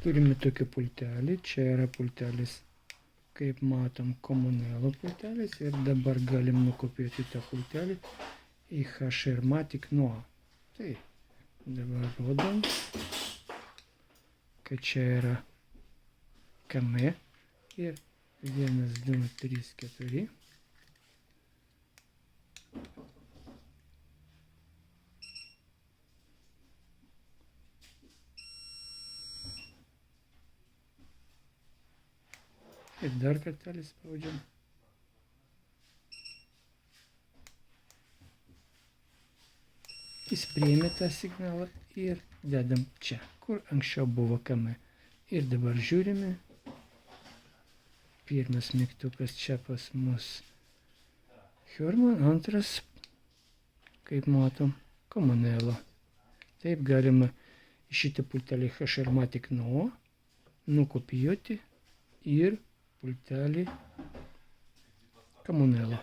Turime tokį pultelį, čia yra pultelis, kaip matom, komunelo pultelis ir dabar galim nukopijuoti tą pultelį į HRmatic Noa. Tai dabar rodom, kad čia yra KM ir 1, 2, 3, 4. Ir dar kartelį spaudžiam. Jis priėmė tą signalą ir dedam čia, kur anksčiau buvo KM. Ir dabar žiūrime. Pirmas mygtukas čia pas mus Herman, antras, kaip matom, komunelo. Taip galima šitą pultelį HRmatic Noa nukopijuoti ir pultelį komunelo.